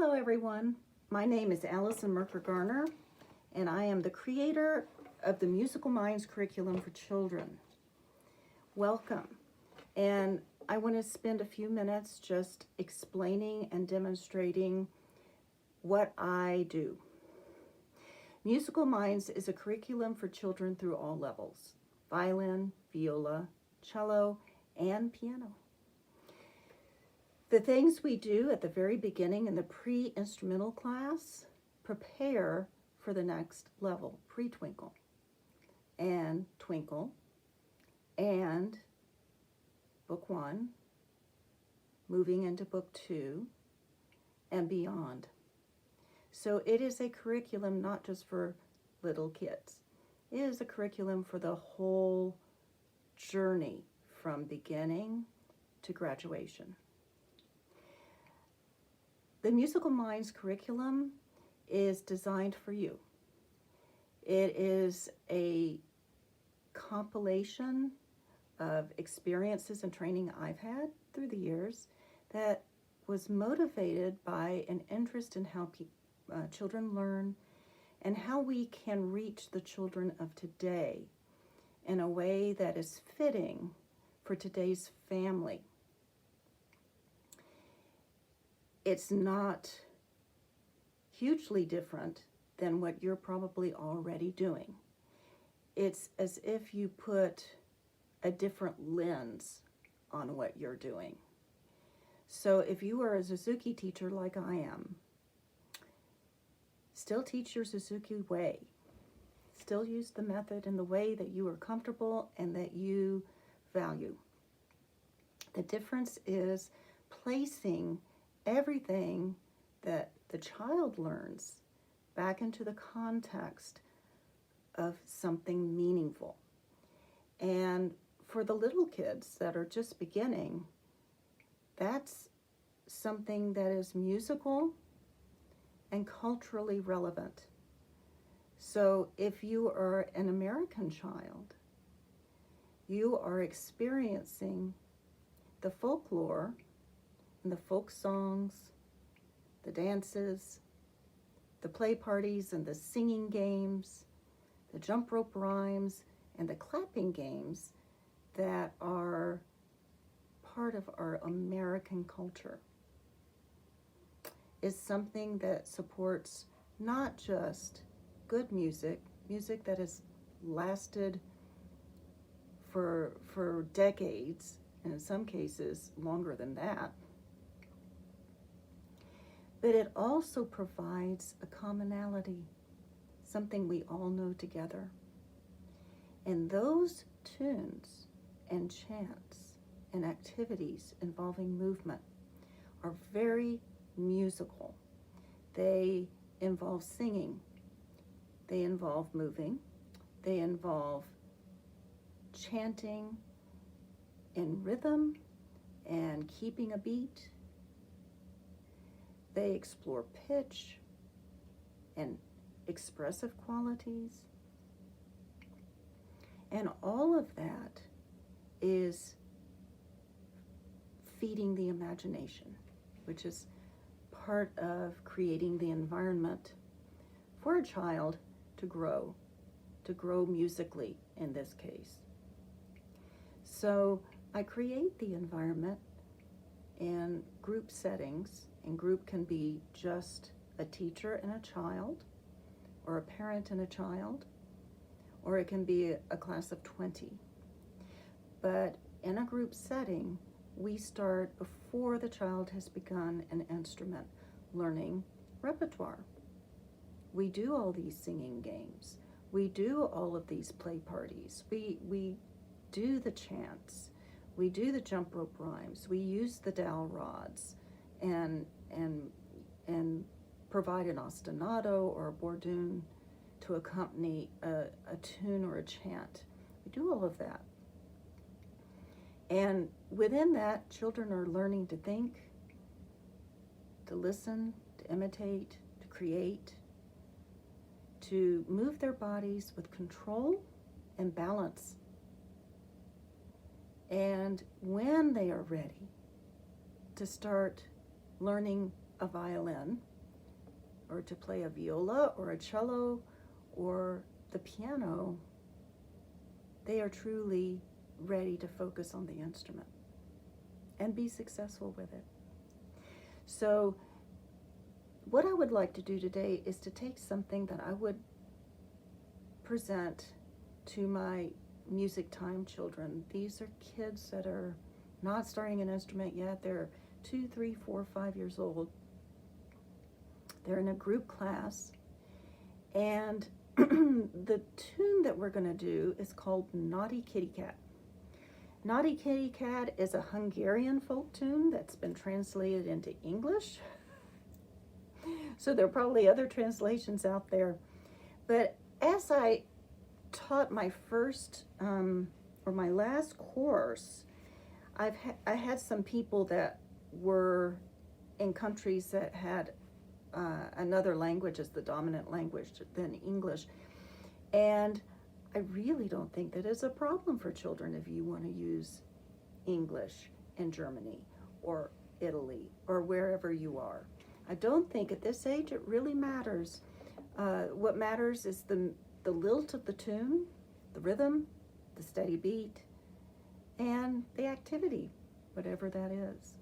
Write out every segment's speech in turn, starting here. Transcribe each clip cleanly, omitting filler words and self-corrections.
Hello everyone, my name is Allison Merker-Garner and I am the creator of the Musical Minds curriculum for children. Welcome, and I want to spend a few minutes just explaining and demonstrating what I do. Musical Minds is a curriculum for children through all levels: violin, viola, cello, and piano. The things we do at the very beginning in the pre-instrumental class prepare for the next level, pre-twinkle and twinkle and book 1, moving into book 2 and beyond. So it is a curriculum not just for little kids. It is a curriculum for the whole journey from beginning to graduation. The Musical Minds curriculum is designed for you. It is a compilation of experiences and training I've had through the years that was motivated by an interest in how children learn and how we can reach the children of today in a way that is fitting for today's family. It's not hugely different than what you're probably already doing. It's as if you put a different lens on what you're doing. So if you are a Suzuki teacher like I am, still teach your Suzuki way. Still use the method in the way that you are comfortable and that you value. The difference is placing everything that the child learns back into the context of something meaningful. And for the little kids that are just beginning, that's something that is musical and culturally relevant. So if you are an American child, you are experiencing the folklore and the folk songs, the dances, the play parties and the singing games, the jump rope rhymes and the clapping games that are part of our American culture. Is something that supports not just good music, music that has lasted for decades, and in some cases longer than that, but it also provides a commonality, something we all know together. And those tunes and chants and activities involving movement are very musical. They involve singing, they involve moving, they involve chanting in rhythm and keeping a beat. They explore pitch and expressive qualities. And all of that is feeding the imagination, which is part of creating the environment for a child to grow musically in this case. So I create the environment in group settings, and group can be just a teacher and a child, or a parent and a child, or it can be a class of 20. But in a group setting, we start before the child has begun an instrument learning repertoire. We do all these singing games. We do all of these play parties. We do the chants. We do the jump rope rhymes. We use the dowel rods and provide an ostinato or a bourdon to accompany a tune or a chant. We do all of that. And within that, children are learning to think, to listen, to imitate, to create, to move their bodies with control and balance. And when they are ready to start learning a violin, or to play a viola or a cello or the piano, they are truly ready to focus on the instrument and be successful with it. So what I would like to do today is to take something that I would present to my music time children. These are kids that are not starting an instrument yet. They're 2, 3, 4, 5 years old. They're in a group class, and the tune that we're going to do is called Naughty Kitty Cat. Naughty Kitty Cat is a Hungarian folk tune that's been translated into English. So there are probably other translations out there. But as I taught my first or my last course, I had some people that were in countries that had another language as the dominant language than English. And I really don't think that is a problem for children if you want to use English in Germany or Italy or wherever you are. I don't think at this age it really matters. What matters is the lilt of the tune, the rhythm, the steady beat, and the activity, whatever that is.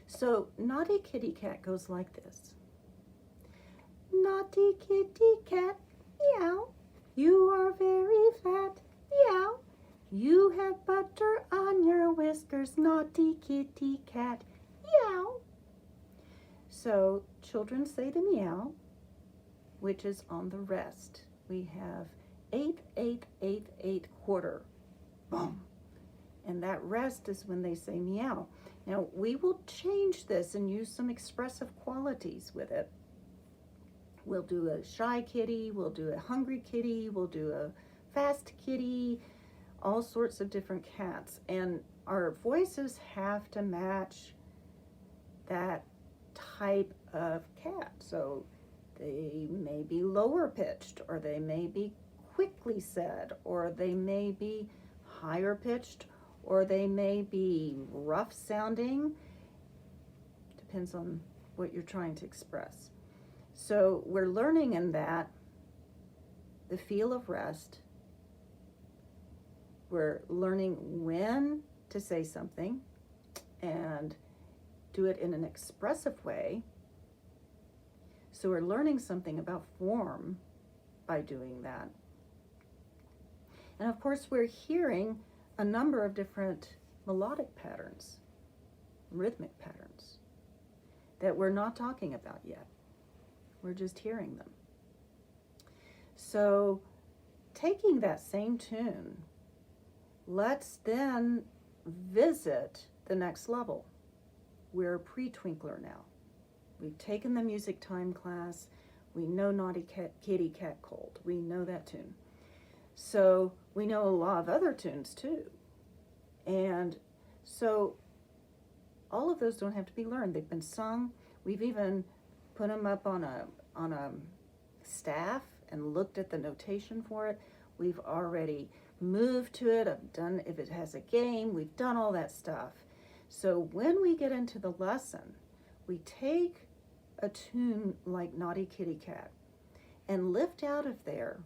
So Naughty Kitty Cat goes like this. Naughty kitty cat, meow, you are very fat, meow. You have butter on your whiskers, naughty kitty cat, meow. So children say the meow, which is on the rest. We have 8, 8, 8, 8 quarter, boom. And that rest is when they say meow. Now we will change this and use some expressive qualities with it. We'll do a shy kitty, we'll do a hungry kitty, we'll do a fast kitty, all sorts of different cats. And our voices have to match that type of cat. So they may be lower pitched, or they may be quickly said, or they may be higher pitched, or they may be rough sounding. Depends on what you're trying to express. So we're learning in that the feel of rest. We're learning when to say something and do it in an expressive way. So we're learning something about form by doing that. And of course, we're hearing a number of different melodic patterns, rhythmic patterns, that we're not talking about yet. We're just hearing them. So taking that same tune, let's then visit the next level. We're a pre-twinkler now. We've taken the music time class. We know Naughty Kitty Cat Cold. We know that tune. So we know a lot of other tunes too. And so all of those don't have to be learned. They've been sung. We've even put them up on a staff and looked at the notation for it. We've already moved to it. I've done, if it has a game, we've done all that stuff. So when we get into the lesson, we take a tune like Naughty Kitty Cat and lift out of there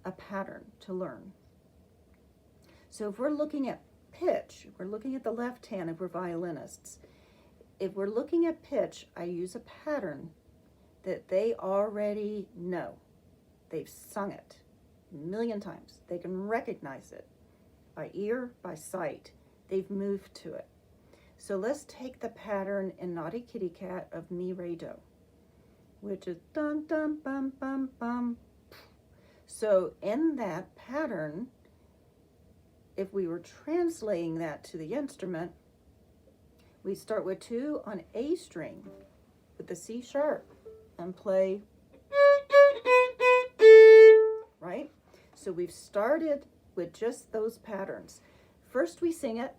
a pattern to learn. So if we're looking at pitch, if we're looking at the left hand, if we're violinists, if we're looking at pitch, I use a pattern that they already know. They've sung it a million times. They can recognize it by ear, by sight. They've moved to it. So let's take the pattern in Naughty Kitty Cat of mi, re, do, which is dun, dun, bum, bum, bum. So in that pattern, if we were translating that to the instrument, we start with 2 on A string with the C sharp and play, right? So we've started with just those patterns. First we sing it,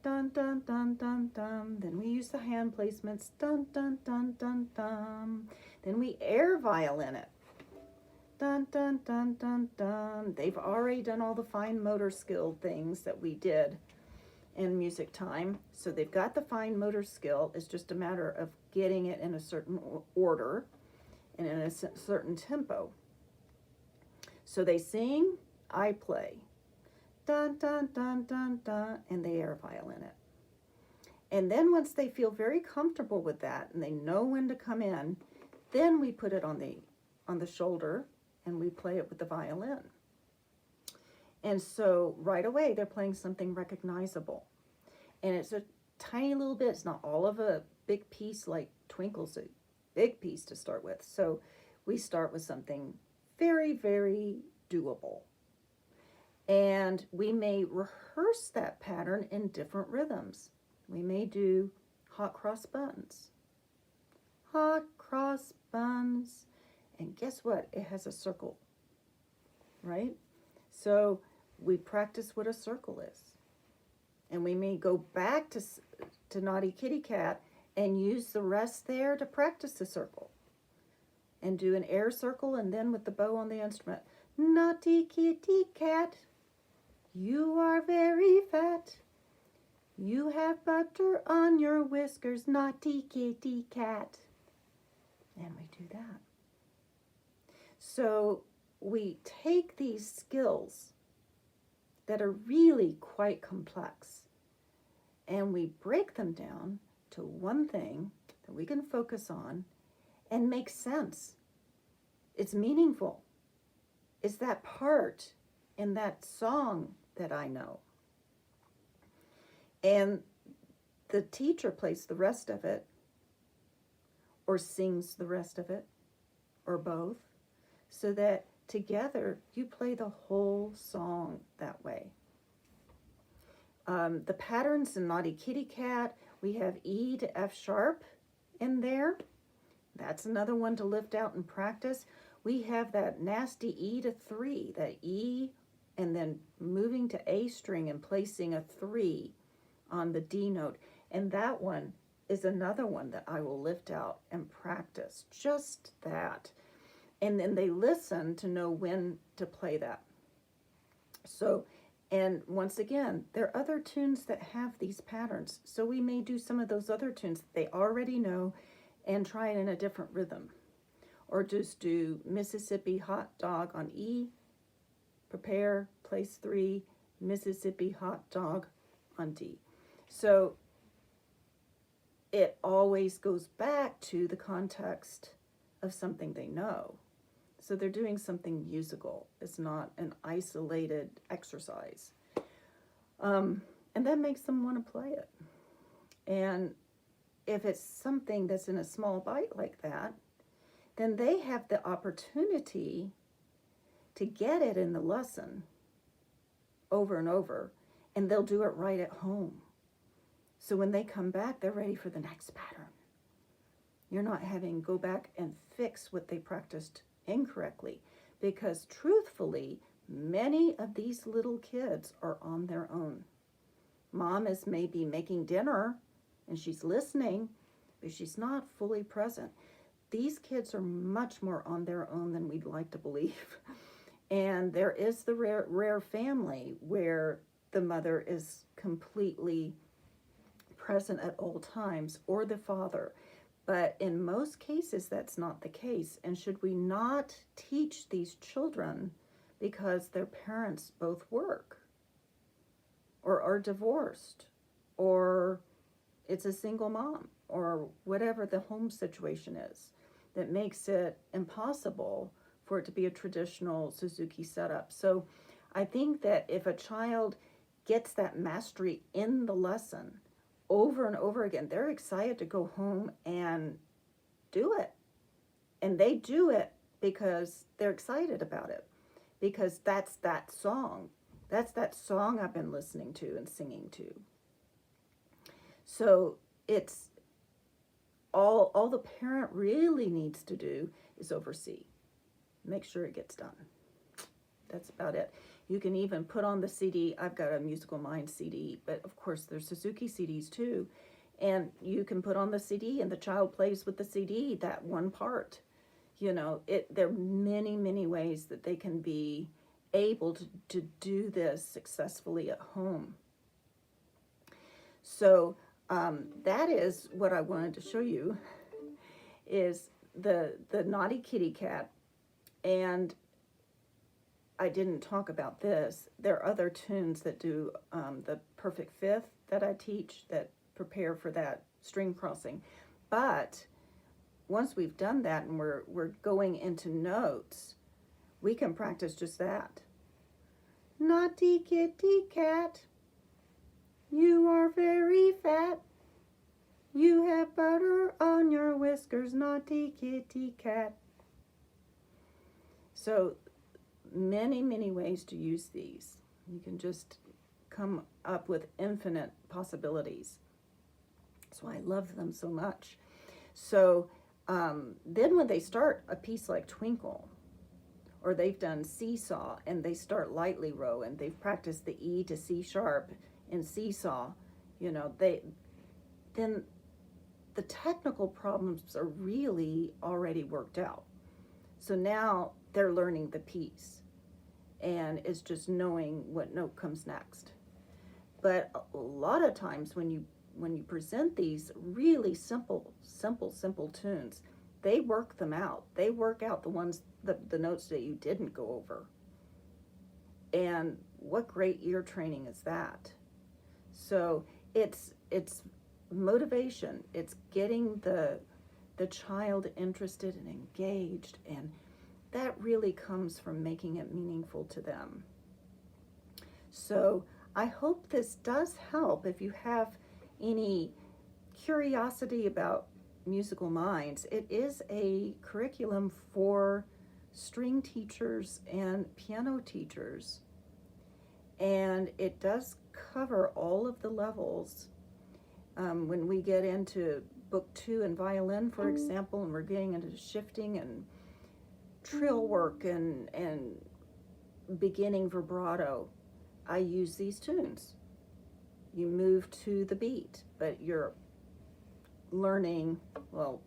dun, dun, dun, dun, dun. Then we use the hand placements, dun, dun, dun, dun, dun. Then we air violin it, dun, dun, dun, dun, dun. They've already done all the fine motor skill things that we did in music time. So they've got the fine motor skill. It's just a matter of getting it in a certain order and in a certain tempo. So they sing, I play. Dun, dun, dun, dun, dun, and they air violin it. And then once they feel very comfortable with that and they know when to come in, then we put it on the shoulder and we play it with the violin. And so right away they're playing something recognizable. And it's a tiny little bit. It's not all of a big piece like Twinkle's a big piece to start with. So we start with something very, very doable. And we may rehearse that pattern in different rhythms. We may do hot cross buns. Hot cross buns. And guess what? It has a circle, right? So we practice what a circle is. And we may go back to Naughty Kitty Cat and use the rest there to practice the circle. And do an air circle and then with the bow on the instrument. Naughty Kitty Cat, you are very fat. You have butter on your whiskers, Naughty Kitty Cat. And we do that. So we take these skills that are really quite complex and we break them down to one thing that we can focus on and make sense. It's meaningful. It's that part in that song that I know. And the teacher plays the rest of it, or sings the rest of it, or both, so that together you play the whole song that way. The patterns in Naughty Kitty Cat, we have E to F sharp in there. That's another one to lift out and practice. We have that nasty E to 3, that E, and then moving to A string and placing a 3 on the D note. And that one is another one that I will lift out and practice. Just that. And then they listen to know when to play that. So, and once again, there are other tunes that have these patterns. So we may do some of those other tunes that they already know and try it in a different rhythm. Or just do Mississippi Hot Dog on E, prepare, place 3, Mississippi Hot Dog on D. So it always goes back to the context of something they know. So they're doing something musical. It's not an isolated exercise. And that makes them want to play it. And if it's something that's in a small bite like that, then they have the opportunity to get it in the lesson over and over, and they'll do it right at home. So when they come back, they're ready for the next pattern. You're not having to go back and fix what they practiced incorrectly, because truthfully, many of these little kids are on their own. Mom is maybe making dinner and she's listening, but she's not fully present. These kids are much more on their own than we'd like to believe. And there is the rare family where the mother is completely present at all times, or the father. But in most cases, that's not the case. And should we not teach these children because their parents both work, or are divorced, or it's a single mom, or whatever the home situation is that makes it impossible for it to be a traditional Suzuki setup? So I think that if a child gets that mastery in the lesson over and over again, they're excited to go home and do it. And they do it because they're excited about it, because that's that song. That's that song I've been listening to and singing to. So it's all the parent really needs to do is oversee. Make sure it gets done. That's about it. You can even put on the CD. I've got a Musical Minds CD, but of course there's Suzuki CDs too. And you can put on the CD and the child plays with the CD, that one part. You know, there are many, many ways that they can be able to do this successfully at home. So that is what I wanted to show you, is the Naughty Kitty Cat. And I didn't talk about this. There are other tunes that do the perfect fifth that I teach that prepare for that string crossing. But once we've done that and we're going into notes, we can practice just that. Naughty kitty cat, you are very fat. You have butter on your whiskers, naughty kitty cat. So many, many ways to use these. You can just come up with infinite possibilities. So I love them so much. So then when they start a piece like Twinkle, or they've done Seesaw and they start Lightly Row and they've practiced the E to C sharp in Seesaw, you know, then the technical problems are really already worked out. So now they're learning the piece, and it's just knowing what note comes next. But a lot of times when you present these really simple tunes, they work them out. They work out the notes that you didn't go over. And what great ear training is that? So it's motivation. It's getting the child interested and engaged, and that really comes from making it meaningful to them. So I hope this does help. If you have any curiosity about Musical Minds, it is a curriculum for string teachers and piano teachers, and it does cover all of the levels. When we get into Book 2 in violin, for example, and we're getting into shifting and trill work and beginning vibrato, I use these tunes. You move to the beat, but you're learning, well,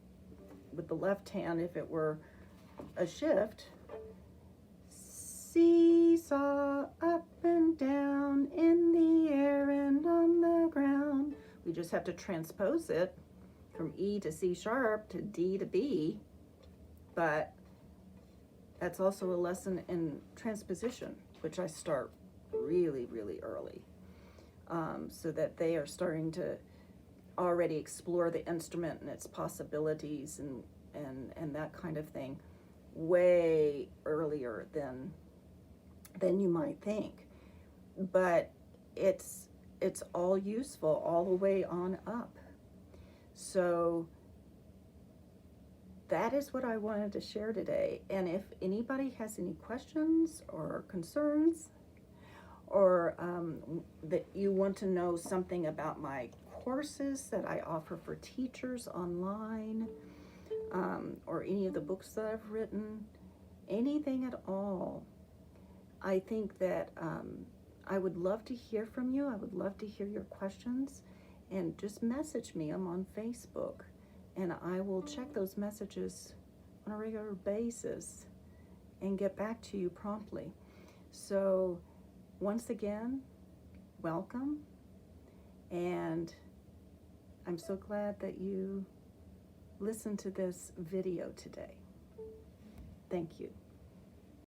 with the left hand, if it were a shift, seesaw up and down, in the air and on the ground. We just have to transpose it from E to C sharp to D to B, but that's also a lesson in transposition, which I start really, really early, so that they are starting to already explore the instrument and its possibilities and that kind of thing way earlier than you might think. But it's all useful all the way on up. So that is what I wanted to share today. And if anybody has any questions or concerns, or that you want to know something about my courses that I offer for teachers online, or any of the books that I've written, anything at all, I think that I would love to hear from you. I would love to hear your questions, and just message me. I'm on Facebook, and I will check those messages on a regular basis and get back to you promptly. So once again, welcome, and I'm so glad that you listened to this video today. Thank you.